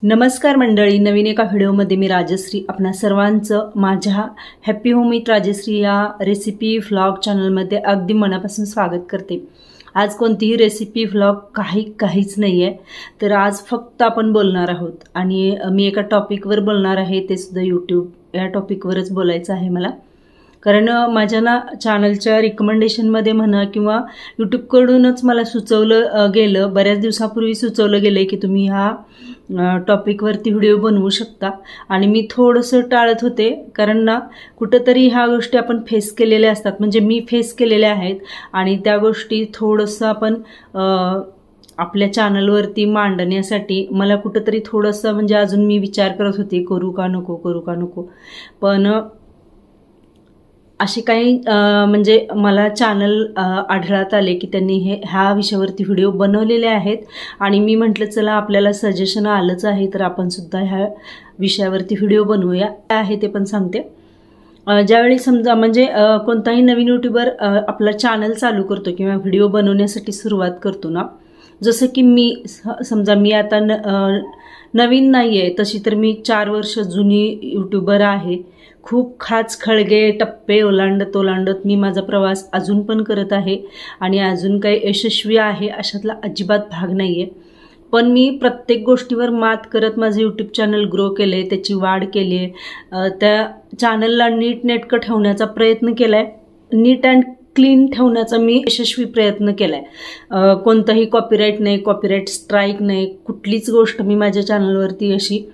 नमस्कार मंडळी, नवीन एका व्हिडिओमध्ये मी राजश्री आपणा सर्वांचं माझ्या हॅपी होम विथ राजश्री या रेसिपी व्लॉग चॅनलमध्ये अगदी मनापासून स्वागत करते। आज कोणतीही रेसिपी व्लॉग काहीच नाही आहे, तर आज फक्त आपण बोलणार आहोत आणि मी एका टॉपिकवर बोलणार आहे, ते सुद्धा यूट्यूब या टॉपिकवरच बोलायचं आहे मला। कारण माझ्या ना चॅनलच्या रिकमेंडेशनमध्ये म्हणा किंवा यूट्यूबकडूनच मला सुचवलं गेलं, बऱ्याच दिवसापूर्वी सुचवलं गेलं की तुम्ही ह्या टॉपिकवरती व्हिडिओ बनवू शकता आणि मी थोडंसं टाळत होते, कारण ना कुठंतरी ह्या गोष्टी आपण फेस केलेल्या असतात, म्हणजे मी फेस केलेल्या आहेत आणि त्या गोष्टी थोडंसं आपण आपल्या चॅनलवरती मांडण्यासाठी मला कुठंतरी थोडंसं म्हणजे अजून मी विचार करत होते करू का नको, पण असे काही म्हणजे मला चॅनल आढळत आले की त्यांनी ह्या विषयावरती व्हिडिओ बनवलेले आहेत आणि मी म्हटलं चला आपल्याला सजेशन आलंच आहे तर आपण सुद्धा ह्या विषयावरती व्हिडिओ बनवूया। काय आहे ते पण सांगते। ज्यावेळी समजा म्हणजे कोणताही नवीन यूट्यूबर आपला चॅनल चालू करतो किंवा व्हिडिओ बनवण्यासाठी सुरुवात करतो ना, जसं की मी समजा मी आता नवीन नाही आहे, तशी तर मी 4 वर्ष जुनी यूट्यूबर आहे। खूप खाच खळगे टप्पे ओलांडत मी माझा प्रवास अजून पण करत आहे आणि अजून काही यशस्वी आहे अशातला अजिबात भाग नाही आहे, पण मी प्रत्येक गोष्टीवर मात करत माझं यूट्यूब चॅनल ग्रो केले, त्याची वाढ केली आहे, त्या चॅनलला नीटनेटकं ठेवण्याचा प्रयत्न केला आहे, नीट अँड क्लीन ठेवण्याचा मी यशस्वी प्रयत्न केला आहे। कोणताही कॉपीराईट नाही, कॉपीराईट स्ट्राईक नाही, कुठलीच गोष्ट मी माझ्या चॅनलवरती अशी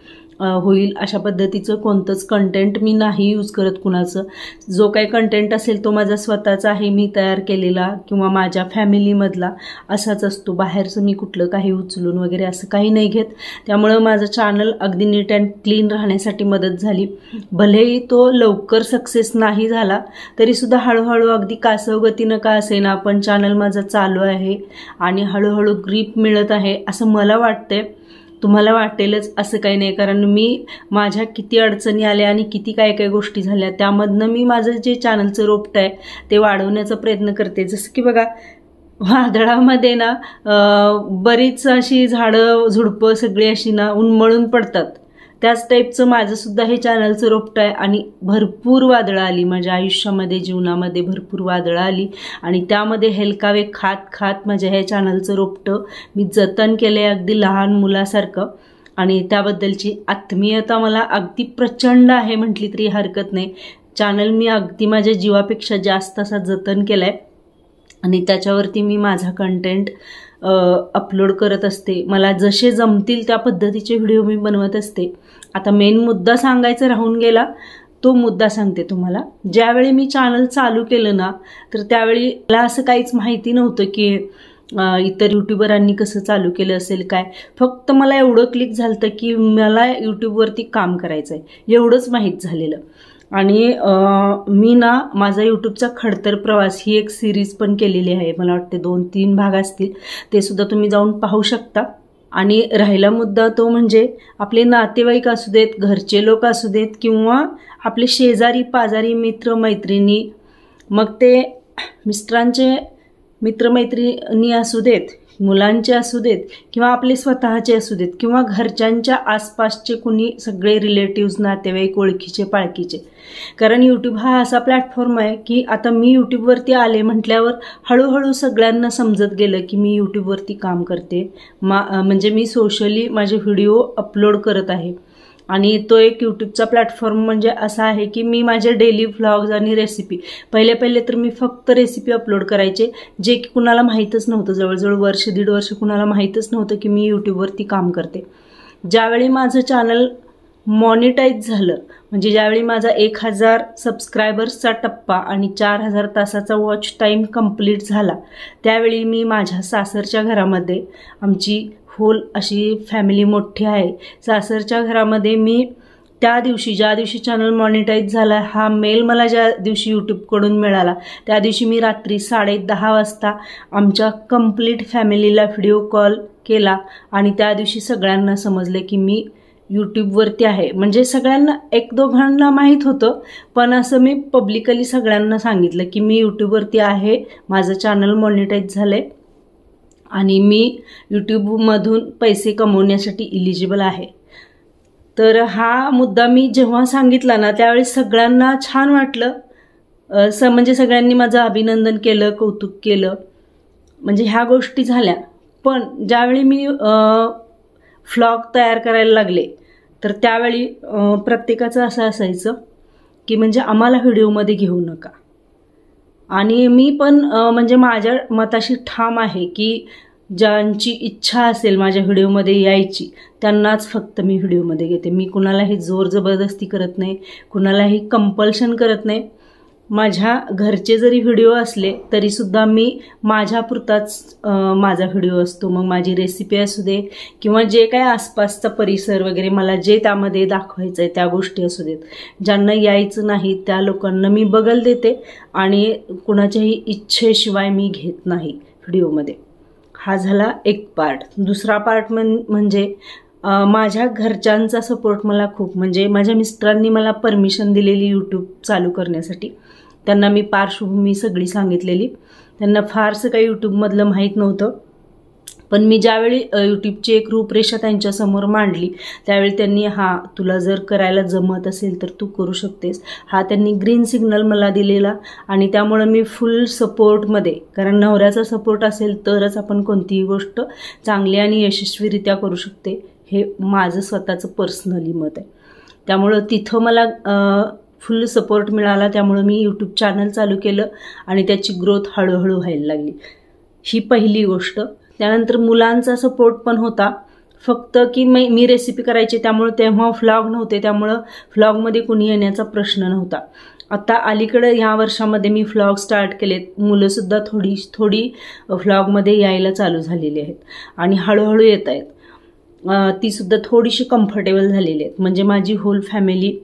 होईल अशा पद्धतीचं कोणतंच कंटेंट मी नाही यूज करत कुणाचं। जो काही कंटेंट असेल तो माझा स्वतःचा आहे, मी तयार केलेला किंवा माझ्या फॅमिलीमधला असाच असतो, बाहेरचं मी कुठलं काही उचलून वगैरे असं काही नाही घेत। त्यामुळं माझं चॅनल अगदी नीट अँड क्लीन राहण्यासाठी मदत झाली। भलेही तो लवकर सक्सेस नाही झाला तरीसुद्धा हळूहळू अगदी कासवगतीनं का असेना पण चॅनल माझं चालू आहे आणि हळूहळू ग्रीप मिळत आहे असं मला वाटतंय। तुम्हाला वाटेलच असं काही नाही, कारण मी माझ्या किती अडचणी आल्या आणि किती काय गोष्टी झाल्या, त्यामधनं मी माझं जे चॅनलचं रोपटं आहे ते वाढवण्याचा प्रयत्न करते। जसं की बघा, वादळामध्ये ना बरीच अशी झाडं झुडपं सगळी अशी ना उन्मळून पडतात, त्याच टाईपचं माझं सुद्धा हे चॅनलचं रोपटं आहे आणि भरपूर वादळं आली माझ्या आयुष्यामध्ये, जीवनामध्ये भरपूर वादळं आली आणि त्यामध्ये हेलकावे खात माझ्या हे चॅनलचं रोपटं मी जतन केलं आहे अगदी लहान मुलासारखं आणि त्याबद्दलची आत्मीयता मला अगदी प्रचंड आहे म्हटली तरी हरकत नाही। चॅनल मी अगदी माझ्या जीवापेक्षा जास्त असा जतन केला आहे आणि त्याच्यावरती मी माझा कंटेंट अपलोड करत असते, मला जसे जमतील त्या पद्धतीचे व्हिडिओ मी बनवत असते। आता मेन मुद्दा सांगायचा राहून गेला, तो मुद्दा सांगते तुम्हाला। ज्यावेळी मी चॅनल चालू केलं ना, तर त्यावेळी मला असं काहीच माहिती नव्हतं की इतर यूट्यूबरांनी कसं चालू केलं असेल काय, फक्त मला एवढं क्लिक झालं की मला यूट्यूबवरती काम करायचं आहे एवढंच माहीत झालेलं। आणि मी ना माझा यूट्यूबचा खडतर प्रवास ही एक सिरीज पण केलेली आहे, मला वाटते 2-3 भाग असतील, ते सुद्धा तुम्ही जाऊन पाहू शकता। आणि राहिला मुद्दा तो म्हणजे आपले नातेवाईक असू देत, घरचे लोक असू देत किंवा आपले शेजारी पाजारी मित्र मैत्रिणी, मग ते मिस्टरांचे मित्रमैत्रिणी असू देत, मुलांचे असू देत किंवा आपले स्वतःचे असू देत किंवा घरच्यांच्या आसपासचे कुणी सगळे रिलेटिव्स नातेवाईक ओळखीचे पाळखीचे, कारण यूट्यूब हा असा प्लॅटफॉर्म आहे की आता मी यूट्यूबवरती आले म्हटल्यावर हळूहळू सगळ्यांना समजत गेलं की मी यूट्यूबवरती काम करते, म्हणजे मी सोशली माझे व्हिडिओ अपलोड करत आहे आणि तो एक यूट्यूबचा प्लॅटफॉर्म म्हणजे असा आहे की मी माझे डेली व्लॉग्स आणि रेसिपी पहिले तर मी फक्त रेसिपी अपलोड करायचे, जे की कुणाला माहीतच नव्हतं, जवळजवळ 1-1.5 वर्ष कुणाला माहीतच नव्हतं की मी यूट्यूबवरती काम करते। ज्यावेळी माझं चॅनल मॉनिटाईज झालं, म्हणजे ज्यावेळी माझा 1000 सबस्क्रायबर्सचा टप्पा आणि 4000 तासाचा वॉच टाईम कंप्लीट झाला, त्यावेळी मी माझ्या सासरच्या घरामध्ये, आमची होल अशी फॅमिली मोठी आहे, सासरच्या घरामध्ये मी त्या दिवशी ज्या दिवशी चॅनल मॉनिटाईज झाला, हा मेल मला ज्या दिवशी यूट्यूबकडून मिळाला, त्या दिवशी मी रात्री 10:30 वाजता आमच्या कंप्लीट फॅमिलीला व्हिडिओ कॉल केला आणि त्या दिवशी सगळ्यांना समजले की मी यूट्यूबवरती आहे। म्हणजे सगळ्यांना 1-2 माहीत होतं, पण असं मी पब्लिकली सगळ्यांना सांगितलं की मी यूट्यूबवरती आहे, माझं चॅनल मॉनिटाईज झालं आहे आणि मी यूट्यूबमधून पैसे कमवण्यासाठी इलिजिबल आहे। तर हा मुद्दा मी जेव्हा सांगितला ना त्यावेळी सगळ्यांना छान वाटलं. म्हणजे सगळ्यांनी माझं अभिनंदन केलं, कौतुक केलं, म्हणजे ह्या गोष्टी झाल्या. पण ज्यावेळी मी व्लॉग तयार करायला लागले तर त्यावेळी प्रत्येकाचं असं असायचं की म्हणजे आम्हाला व्हिडिओमध्ये घेऊ नका. आणि मी पण म्हणजे माझ्या मताशी ठाम आहे की ज्यांची इच्छा असेल माझ्या व्हिडिओमध्ये यायची त्यांनाच फक्त मी व्हिडिओमध्ये घेते. मी कुणालाही जोर जबरदस्ती करत नाही, कुणालाही कंपल्शन करत नाही. माझ्या घरचे जरी व्हिडिओ असले तरीसुद्धा मी माझ्यापुरताच माझा व्हिडिओ असतो. मग माझी रेसिपी असू दे किंवा जे काय आसपासचा परिसर वगैरे मला जे त्यामध्ये दाखवायचं आहे त्या गोष्टी असू देत. ज्यांना यायचं नाही त्या लोकांना मी बगल देते आणि कुणाच्याही इच्छेशिवाय मी घेत नाही व्हिडिओमध्ये. हा झाला एक पार्ट. दुसरा पार्ट म्हणजे माझ्या घरच्यांचा सपोर्ट मला खूप, म्हणजे माझ्या मिस्टरांनी मला परमिशन दिलेली यूट्यूब चालू करण्यासाठी. त्यांना मी पार्श्वभूमी सगळी सांगितलेली. त्यांना फारसं काही यूट्यूबमधलं माहीत नव्हतं, पण मी ज्यावेळी यूट्यूबची एक रूपरेषा त्यांच्यासमोर मांडली त्यावेळी त्यांनी तुला जर करायला जमत असेल तर तू करू शकतेस, त्यांनी ग्रीन सिग्नल मला दिलेला. आणि त्यामुळे मी फुल सपोर्टमध्ये, कारण नवऱ्याचा सपोर्ट असेल तरच आपण कोणतीही गोष्ट चांगली आणि यशस्वीरित्या करू शकते, हे माझं स्वतःचं पर्सनली मत आहे. त्यामुळं तिथं मला फुल सपोर्ट मिळाला. त्यामुळं मी यूट्यूब चॅनल चालू केलं आणि त्याची ग्रोथ हळूहळू व्हायला लागली. ही पहिली गोष्ट. त्यानंतर मुलांचा सपोर्ट पण होता, फक्त की मी रेसिपी करायची त्यामुळं तेव्हा व्लॉग नव्हते, त्यामुळं व्लॉगमध्ये कुणी येण्याचा प्रश्न नव्हता. आता अलीकडे ह्या वर्षामध्ये मी व्लॉग स्टार्ट केलेत, मुलंसुद्धा थोडी व्लॉगमध्ये यायला चालू झालेली आहेत आणि हळूहळू येत आहेत. तीसुद्धा थोडीशी कम्फर्टेबल झालेली आहेत. म्हणजे माझी होल फॅमिली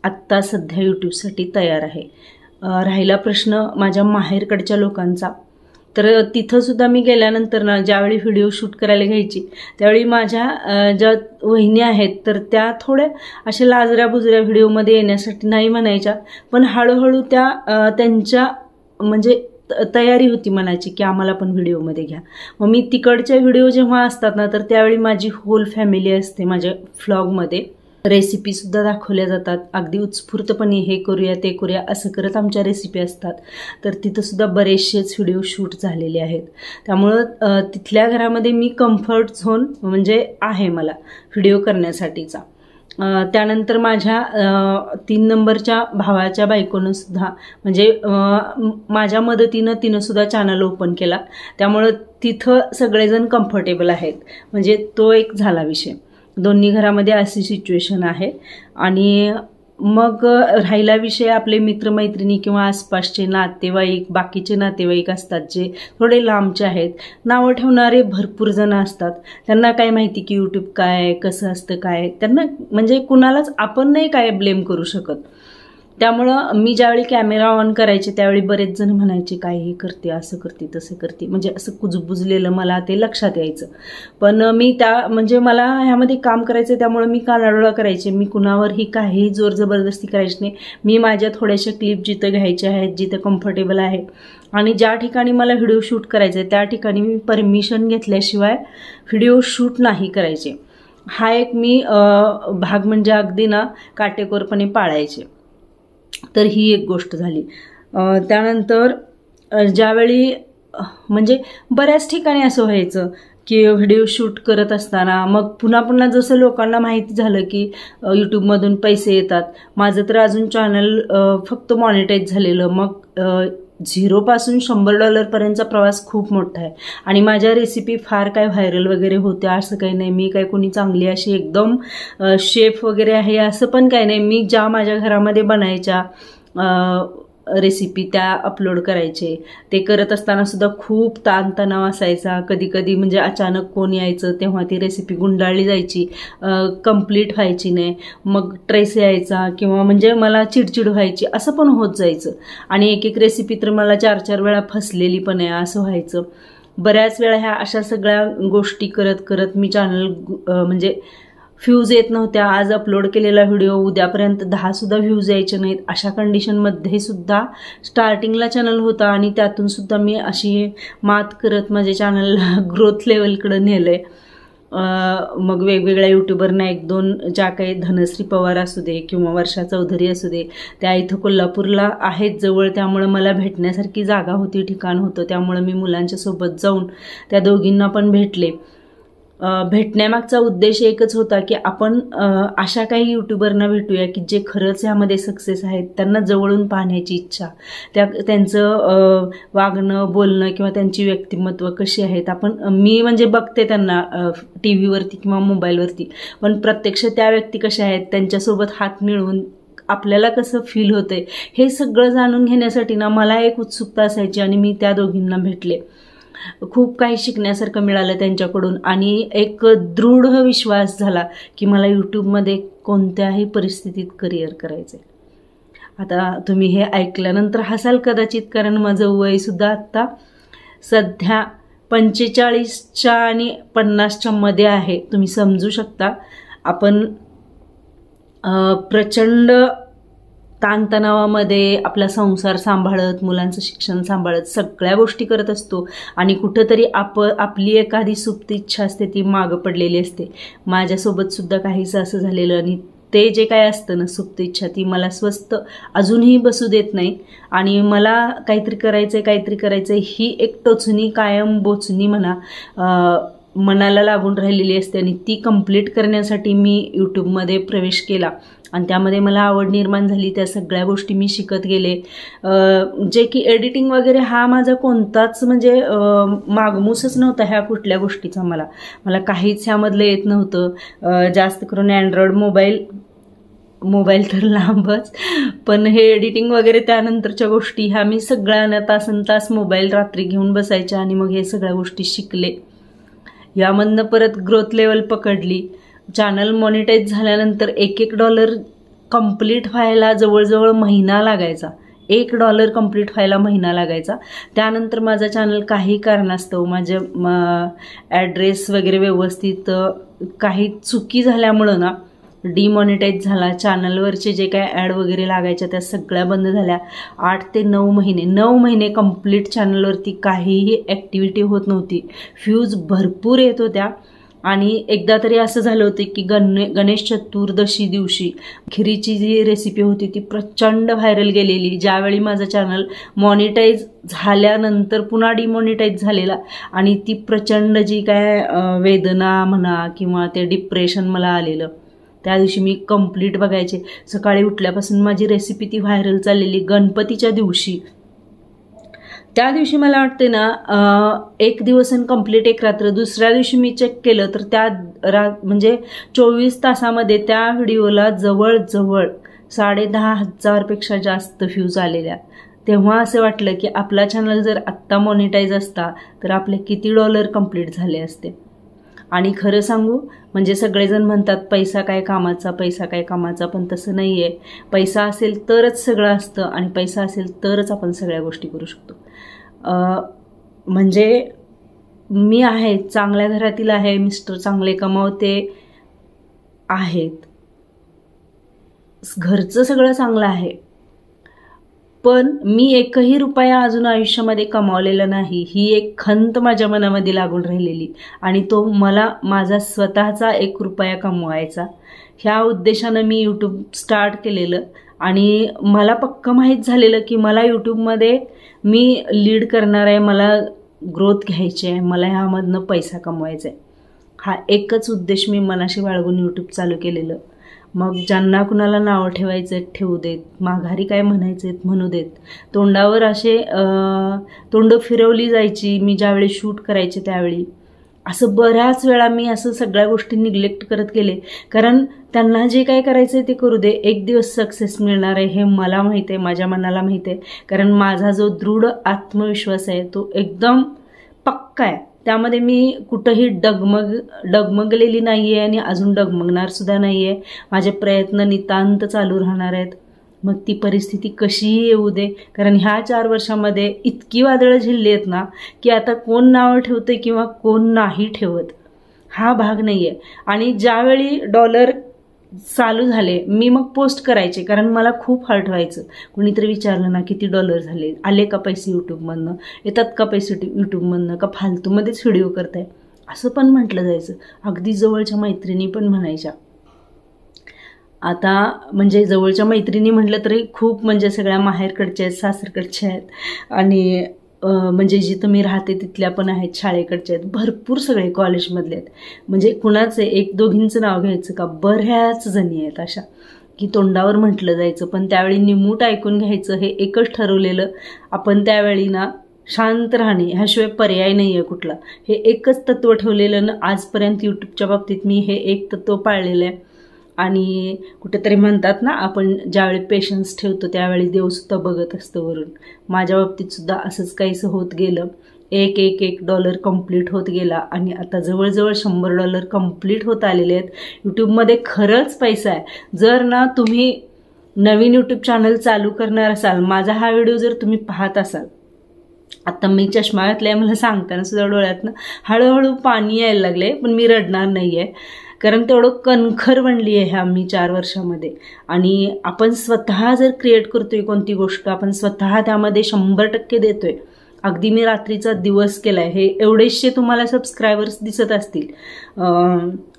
आत्ता सध्या यूट्यूबसाठी तयार आहे. राहिला प्रश्न माझ्या माहेरकडच्या लोकांचा, तर तिथंसुद्धा मी गेल्यानंतर ना ज्यावेळी व्हिडिओ शूट करायला घ्यायची त्यावेळी माझ्या ज्या वहिनी आहेत तर त्या थोड्या अशा लाजऱ्या बुजऱ्या व्हिडिओमध्ये येण्यासाठी नाही म्हणायच्या, पण हळूहळू त्यांच्या म्हणजे तयारी होती मनाची की आम्हाला पण व्हिडिओमध्ये घ्या. मग मी तिकडच्या व्हिडिओ जेव्हा असतात ना तर त्यावेळी माझी होल फॅमिली असते माझ्या व्लॉगमध्ये. रेसिपीसुद्धा दाखवल्या जातात अगदी उत्स्फूर्तपणे, हे करूया ते करूया असं करत आमच्या रेसिपी असतात. तर तिथंसुद्धा बरेचसेच व्हिडिओ शूट झालेले आहेत. त्यामुळं तिथल्या घरामध्ये मी कम्फर्ट झोन म्हणजे आहे मला व्हिडिओ करण्यासाठीचा. त्यानंतर माझ्या 3 नंबरच्या भावाच्या बायकोनं सुद्धा म्हणजे माझ्या मदतीनं तिनंसुद्धा चॅनल ओपन केला. त्यामुळं तिथं सगळेजण कम्फर्टेबल आहेत, म्हणजे तो एक झाला विषय. दोन्ही घरामध्ये अशी सिच्युएशन आहे. आणि मग राहिला विषय आपले मित्रमैत्रिणी किंवा आसपासचे नातेवाईक, बाकीचे नातेवाईक असतात जे थोडे लांबचे आहेत. नावं ठेवणारे भरपूर जण असतात. त्यांना काय माहिती की यूट्यूब काय, कसं असतं काय, त्यांना म्हणजे कुणालाच आपण नाही काय ब्लेम करू शकत. त्यामुळं मी ज्यावेळी कॅमेरा ऑन करायचे त्यावेळी बरेच जण म्हणायचे काय हे करते, असं करते तसं करते, म्हणजे असं कुजबुजलेलं मला ते लक्षात यायचं. पण मी म्हणजे मला ह्यामध्ये काम करायचं त्यामुळे मी कानाडोळा करायचे. मी कुणावरही काही जोर जबरदस्ती करायची नाही. मी माझ्या थोड्याशा क्लिप जिथं घ्यायच्या आहेत, जिथं कम्फर्टेबल आहे आणि ज्या ठिकाणी मला व्हिडिओ शूट करायचा आहे त्या ठिकाणी मी परमिशन घेतल्याशिवाय व्हिडिओ शूट नाही करायचे. हा एक मी भाग म्हणजे अगदी ना काटेकोरपणे पाळायचे. तर ही एक गोष्ट झाली. त्यानंतर ज्यावेळी म्हणजे बऱ्याच ठिकाणी असं व्हायचं की व्हिडिओ शूट करत असताना मग पुन्हा जसं लोकांना माहिती झालं की यूट्यूबमधून पैसे येतात. माझं तर अजून चॅनल फक्त मॉनिटाईज झालेलं, मग 0 पासून $100 पर्यंतचा प्रवास खूप मोठा आहे. आणि माझ्या रेसिपी फार काय व्हायरल वगैरे होत्या असं काही नाही. मी काय कोणी चांगली अशी एकदम शेफ वगैरे आहे असं पण काही नाही. मी ज्या माझ्या घरामध्ये बनायच्या रेसिपी त्या अपलोड करायचे. ते करत असताना सुद्धा खूप ताणतणाव असायचा. कधी म्हणजे अचानक कोण यायचं तेव्हा ती रेसिपी गुंडाळली जायची, कंप्लीट व्हायची नाही. मग ट्रेस यायचा किंवा म्हणजे मला चिडचिड व्हायची, असं पण होत जायचं. आणि एक रेसिपी तर मला 4-4 वेळा फसलेली पण आहे, असं व्हायचं. बऱ्याच वेळा ह्या अशा सगळ्या गोष्टी करत करत मी चॅनल म्हणजे व्ह्यूज येत नव्हत्या. आज अपलोड केलेला व्हिडिओ उद्यापर्यंत 10 सुद्धा व्ह्यूज यायचे नाहीत. अशा कंडिशनमध्ये सुद्धा स्टार्टिंगला चॅनल होता आणि त्यातून सुद्धा मी अशी मात करत माझ्या चॅनलला ग्रोथ लेवलकडे नेलंय. मग वेगवेगळ्या यूट्यूबरना 1-2 ज्या काही धनश्री पवार असू दे किंवा वर्षा चौधरी असू दे, त्या इथं कोल्हापूरला आहेत जवळ, त्यामुळं मला भेटण्यासारखी जागा होती, ठिकाण होतं, त्यामुळं मी मुलांच्या सोबत जाऊन त्या दोघींना पण भेटले. भेटण्यामागचा उद्देश एकच होता की आपण अशा काही यूट्यूबरना भेटूया की जे खरंच ह्यामध्ये सक्सेस आहेत, त्यांना जवळून पाहण्याची इच्छा, त्यांचं वागणं बोलणं किंवा त्यांची व्यक्तिमत्व कशी आहेत, मी म्हणजे बघते त्यांना टी व्हीवरती किंवा मोबाईलवरती, पण प्रत्यक्ष त्या व्यक्ती कशा आहेत, त्यांच्यासोबत हात मिळवून आपल्याला कसं फील होतंय हे सगळं जाणून घेण्यासाठी ना मला एक उत्सुकता असायची. आणि मी त्या दोघींना भेटले. खूप काही शिकण्यासारखं मिळालं त्यांच्याकडून आणि एक दृढ विश्वास झाला की मला यूट्यूबमध्ये कोणत्याही परिस्थितीत करिअर करायचं आहे. आता तुम्ही हे ऐकल्यानंतर हसाल कदाचित, कारण माझं वयसुद्धा आत्ता सध्या 45च्या आणि 50च्या मध्ये आहे. तुम्ही समजू शकता, आपण प्रचंड ताणतणावामध्ये आपला संसार सांभाळत, मुलांचं शिक्षण सांभाळत सगळ्या गोष्टी करत असतो आणि कुठंतरी आपली एखादी सुप्त इच्छा असते ती मागं पडलेली असते. माझ्यासोबत सुद्धा काहीसं असं झालेलं आणि ते जे काय असतं ना सुप्त इच्छा, ती मला स्वस्थ अजूनही बसू देत नाही आणि मला काहीतरी करायचंय ही एक टोचणी, कायम बोचणी म्हणा, मनाला लागून राहिलेली असते आणि ती कंप्लीट करण्यासाठी मी यूट्यूबमध्ये प्रवेश केला आणि त्यामध्ये मला आवड निर्माण झाली. त्या सगळ्या गोष्टी मी शिकत गेले. जे की एडिटिंग वगैरे हा माझा कोणताच म्हणजे मागमूसच नव्हता ह्या कुठल्या गोष्टीचा. मला काहीच ह्यामधलं येत नव्हतं. जास्त करून अँड्रॉइड मोबाईल तर लांबच, पण हे एडिटिंग वगैरे त्यानंतरच्या गोष्टी ह्या मी सगळ्यांना तासनतास मोबाईल रात्री घेऊन बसायच्या आणि मग हे सगळ्या गोष्टी शिकले. यामधनं परत ग्रोथ लेवल पकडली. चॅनल मॉनिटाईज झाल्यानंतर $1 कंप्लीट व्हायला जवळजवळ महिना लागायचा. $1 कंप्लीट व्हायला महिना लागायचा. त्यानंतर माझा चॅनल काही कारणास्तव माझे ॲड्रेस वगैरे व्यवस्थित काही चुकी झाल्यामुळं ना डिमॉनिटाईज झाला. चॅनलवरचे जे काय ॲड वगैरे लागायच्या त्या सगळ्या बंद झाल्या. 8 ते 9 महिने कंप्लीट चॅनलवरती काहीही ॲक्टिव्हिटी होत नव्हती. व्ह्यूज भरपूर येत होत्या आणि एकदा तरी असं झालं होतं की गणेश चतुर्दशी दिवशी खिरीची जी रेसिपी होती ती प्रचंड व्हायरल गेलेली. ज्यावेळी माझं चॅनल मॉनिटाईज झाल्यानंतर पुन्हा डिमॉनिटाईज झालेला आणि ती प्रचंड जी काय वेदना म्हणा किंवा ते डिप्रेशन मला आलेलं, त्या दिवशी मी कंप्लीट बघायचे. सकाळी उठल्यापासून माझी रेसिपी ती व्हायरल चाललेली. गणपतीच्या दिवशी, त्या दिवशी मला वाटते ना 1 दिवस आणि कंप्लीट 1 रात्र. दुसऱ्या दिवशी मी चेक केलं तर त्या म्हणजे 24 तासामध्ये त्या व्हिडिओला जवळजवळ 10,500 पेक्षा जास्त व्ह्यूज आलेल्या. तेव्हा असं वाटलं की आपला चॅनल जर आत्ता मॉनिटाईज असता तर आपले किती $, कंप्लीट झाले असते. आणि खरं सांगू म्हणजे सगळेजण म्हणतात पैसा काय कामाचा, पण तसं नाही आहे. पैसा असेल तरच सगळं असतं आणि पैसा असेल तरच आपण सगळ्या गोष्टी करू शकतो. म्हणजे मी आहे, चांगल्या घरातील आहे, मिस्टर चांगले कमावते आहेत, घरचं सगळं चांगलं आहे, पण मी एकही रुपया अजून आयुष्यामध्ये कमावलेला नाही. ही एक खंत माझ्या मनामध्ये लागून राहिलेली आणि तो मला माझा स्वतःचा $1 कमवायचा. ह्या उद्देशानं मी यूट्यूब स्टार्ट केलेलं आणि मला पक्कं माहीत झालेलं की मला यूट्यूबमध्ये मी लीड करणार आहे, मला ग्रोथ घ्यायची आहे, मला ह्यामधनं पैसा कमवायचा आहे. हा एकच उद्देश मी मनाशी बाळगून यूट्यूब चालू केलेलं. मग ज्यांना कुणाला नावं ठेवायचं ठेवू देत, माघारी काय म्हणायचे म्हणू देत. तोंडावर असे तोंड फिरवली जायची मी ज्यावेळी शूट करायचे त्यावेळी. असं बऱ्याच वेळा मी असं सगळ्या गोष्टी निग्लेक्ट करत गेले, कारण त्यांना जे काय करायचं आहे ते करू दे, एक दिवस सक्सेस मिळणार आहे हे मला माहीत आहे, माझ्या मनाला माहीत आहे. कारण माझा जो दृढ आत्मविश्वास आहे तो एकदम पक्का आहे. त्यामध्ये मी कुठंही डगमगलेली नाही आहे आणि अजून डगमगणार सुद्धा नाही आहे. माझे प्रयत्न नितांत चालू राहणार आहेत. मग ती परिस्थिती कशीही येऊ दे, कारण ह्या 4 वर्षामध्ये इतकी वादळं झेलली आहेत ना की आता कोण नावं ठेवते किंवा कोण नाही ठेवत हा भाग नाही आहे. आणि ज्यावेळी $, चालू झाले मी मग पोस्ट करायचे, कारण मला खूप हर्ट व्हायचं. कुणीतरी विचारलं ना किती $, झाले, आले का पैसे यूट्यूबमधनं, येतात का पैसे यूट्यूबमधनं, का फालतूमध्येच व्हिडिओ करताय, असं पण म्हटलं जायचं. अगदी जवळच्या मैत्रिणी पण म्हणायच्या. आता म्हणजे जवळच्या मैत्रिणी म्हटलं तरी खूप म्हणजे सगळ्या माहेरकडच्या आहेत, सासरकडच्या आहेत आणि म्हणजे जिथं मी राहते तिथल्या पण आहेत, शाळेकडच्या आहेत, भरपूर सगळे कॉलेजमधले आहेत. म्हणजे कुणाचे एक दोघींचं नाव घ्यायचं का, बऱ्याच जणी आहेत अशा की तोंडावर म्हटलं जायचं, पण त्यावेळी निमूट ऐकून घ्यायचं हे एकच ठरवलेलं. आपण त्यावेळी ना शांत राहणे ह्याशिवाय पर्याय नाही आहे कुठला, हे एकच तत्त्व ठेवलेलं ना आजपर्यंत यूट्यूबच्या बाबतीत मी हे एक तत्त्व पाळलेलं आहे. आणि कुठेतरी म्हणतात ना आपण ज्यावेळी पेशन्स ठेवतो त्यावेळी देवसुद्धा बघत असतं वरून. माझ्या बाबतीत सुद्धा असंच काहीसं होत गेलं. एक $1 कंप्लीट होत गेला आणि आता जवळजवळ $100 कंप्लीट होत आलेले आहेत. यूट्यूबमध्ये खरंच पैसा आहे. जर ना तुम्ही नवीन यूट्यूब चॅनल चालू करणार असाल, माझा हा व्हिडिओ जर तुम्ही पाहत असाल, आता मी चष्मा घातलाय मला सांगताना सुद्धा डोळ्यातनं हळूहळू पाणी यायला लागले, पण मी रडणार नाही आहे कारण तेवढं कणखर बनली आहे ह्या मी 4 वर्षामध्ये. आणि आपण स्वतः जर क्रिएट करतोय कोणती गोष्ट, आपण स्वतः त्यामध्ये 100% देतोय. अगदी मी रात्रीचा दिवस केलाय. हे एवढेशे तुम्हाला सबस्क्रायबर्स दिसत असतील,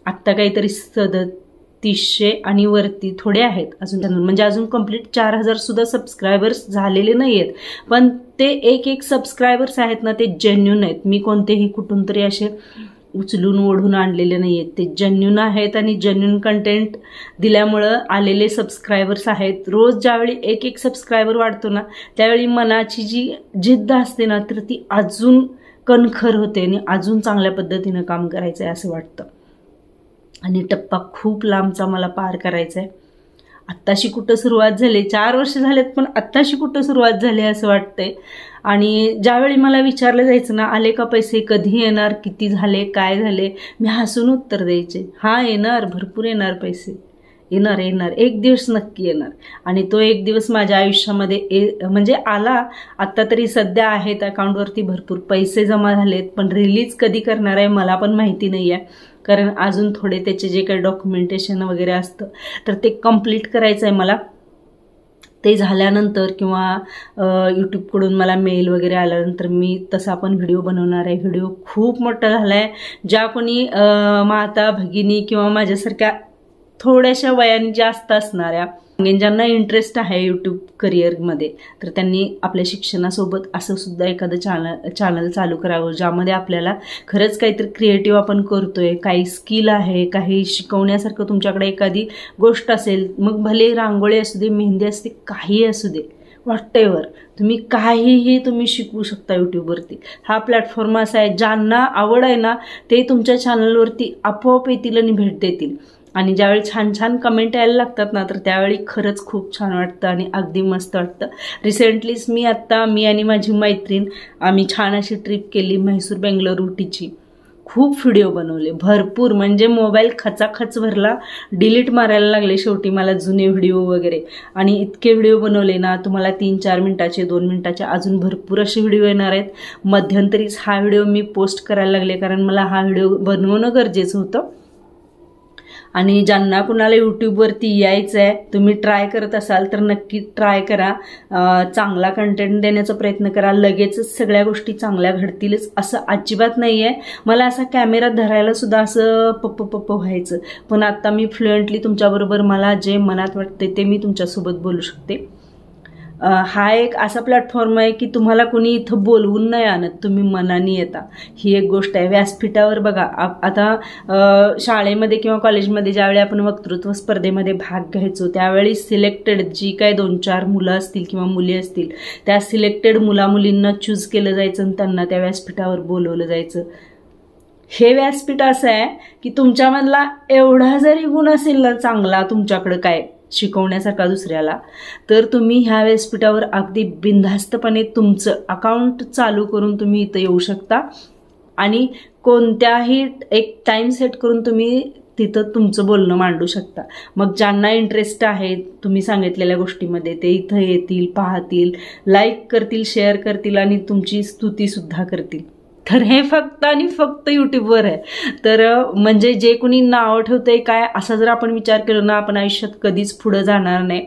आत्ता काहीतरी 3700 आणि वरती थोडे आहेत अजून, म्हणजे अजून कंप्लीट 4000 सुद्धा सबस्क्रायबर्स झालेले नाही आहेत. पण ते एक सबस्क्रायबर्स आहेत ना, ते जेन्युन आहेत. मी कोणतेही कुठून तरी असे उचलून ओढून आणलेले नाही आहेत, ते जेन्युन आहेत आणि जेन्युन कंटेंट दिल्यामुळं आलेले सबस्क्रायबर्स आहेत. रोज ज्यावेळी एक सबस्क्रायबर वाढतो ना, त्यावेळी मनाची जी जिद्द असते ना, तर ती अजून कणखर होते आणि अजून चांगल्या पद्धतीनं काम करायचं आहे असं वाटतं. आणि टप्पा खूप लांबचा मला पार करायचा आहे. आत्ताशी कुठं सुरुवात झाली, 4 वर्ष झालेत पण आत्ताशी कुठं सुरुवात झाली असं वाटतंय. आणि ज्यावेळी मला विचारलं जायचं ना, आले का पैसे, कधी येणार, किती झाले, काय झाले, मी हसून उत्तर द्यायचे, हां येणार, भरपूर येणार पैसे, येणार, एक दिवस नक्की येणार. आणि तो एक दिवस माझ्या आयुष्यामध्ये म्हणजे आला. आत्ता तरी सध्या आहेत अकाउंटवरती भरपूर पैसे जमा झालेत, पण रिलीज कधी करणार आहे मला पण माहिती नाही आहे, कारण अजून थोडे त्याचे जे काही डॉक्युमेंटेशन वगैरे असतं तर ते कंप्लीट करायचं आहे मला. ते झाल्यानंतर किंवा यूट्यूबकडून मला मेल वगैरे आल्यानंतर मी तसा पण व्हिडिओ बनवणार आहे. व्हिडिओ खूप मोठा झाला आहे. ज्या कोणी माता भगिनी किंवा माझ्यासारख्या थोड्याशा वयाने जास्त असणाऱ्या ज्यांना इंटरेस्ट आहे यूट्यूब करिअरमध्ये, तर त्यांनी आपल्या शिक्षणासोबत असं सुद्धा एखादं चॅनल चालू करावं, ज्यामध्ये आपल्याला खरंच काहीतरी क्रिएटिव्ह आपण करतोय, काही स्किल आहे, काही शिकवण्यासारखं तुमच्याकडे एखादी गोष्ट असेल, मग भले रांगोळी असू दे, मेहंदी असते, काही असू दे, व्हॉटेवर तुम्ही काहीही तुम्ही शिकवू शकता यूट्यूबवरती. हा प्लॅटफॉर्म असा आहे, ज्यांना आवड आहे ना ते तुमच्या चॅनलवरती आपोआप येतील आणि भेट देतील. आणि ज्यावेळी छान छान कमेंट यायला लागतात ना, तर त्यावेळी खरंच खूप छान वाटतं आणि अगदी मस्त वाटतं. रिसेंटलीच मी आणि माझी मैत्रीण आम्ही छान अशी ट्रिप केली, म्हैसूर बेंगलोर उटीची. खूप व्हिडिओ बनवले, भरपूर, म्हणजे मोबाईल खचाखच भरला, डिलीट मारायला लागले शेवटी मला जुने व्हिडिओ वगैरे. आणि इतके व्हिडिओ बनवले ना, तुम्हाला 3-4 मिनिटाचे, 2 मिनिटाचे अजून भरपूर असे व्हिडिओ येणार आहेत. मध्यंतरीच हा व्हिडिओ मी पोस्ट करायला लागले कारण मला हा व्हिडिओ बनवणं गरजेचं होतं. आणि ज्यांना कुणाला यूट्यूबवरती यायचं आहे, तुम्ही ट्राय करत असाल तर नक्की ट्राय करा. चांगला कंटेंट देण्याचा प्रयत्न करा. लगेचच सगळ्या गोष्टी चांगल्या घडतीलच असं अजिबात नाही आहे. मला असा कॅमेरा धरायला सुद्धा असं पप्प व्हायचं, पण आता मी फ्लुएंटली तुमच्याबरोबर मला जे मनात वाटते ते मी तुमच्यासोबत बोलू शकते. हा एक असा प्लॅटफॉर्म आहे की तुम्हाला कोणी इथं बोलवून नाही आणत, तुम्ही मनाने येता, ही एक गोष्ट आहे. व्यासपीठावर बघा, आता शाळेमध्ये किंवा कॉलेजमध्ये ज्यावेळी आपण वक्तृत्व स्पर्धेमध्ये भाग घ्यायचो, त्यावेळी सिलेक्टेड जी काही 2-4 मुलं असतील किंवा मुली असतील, त्या सिलेक्टेड मुलामुलींना चूज केलं जायचं आणि त्यांना त्या व्यासपीठावर बोलवलं जायचं. हे व्यासपीठ असं आहे की तुमच्यामधला एवढा जरी गुण असेल ना चांगला तुमच्याकडं काय शिकवण्यासारखा दुसऱ्याला, तर तुम्ही ह्या व्यासपीठावर अगदी बिनधास्तपणे तुमचं अकाउंट चालू करून तुम्ही इथं येऊ शकता आणि कोणत्याही एक टाइम सेट करून तुम्ही तिथं तुमचं बोलणं मांडू शकता. मग ज्यांना इंटरेस्ट आहे तुम्ही सांगितलेल्या गोष्टीमध्ये, ते इथं येतील, पाहतील, लाईक करतील, शेअर करतील आणि तुमची स्तुतीसुद्धा करतील. तर हे फक्त आणि फक्त यूट्यूबवर आहे. तर म्हणजे जे कोणी नाव ठेवतंय काय, असा जर आपण विचार केला ना, आपण आयुष्यात कधीच पुढे जाणार नाही.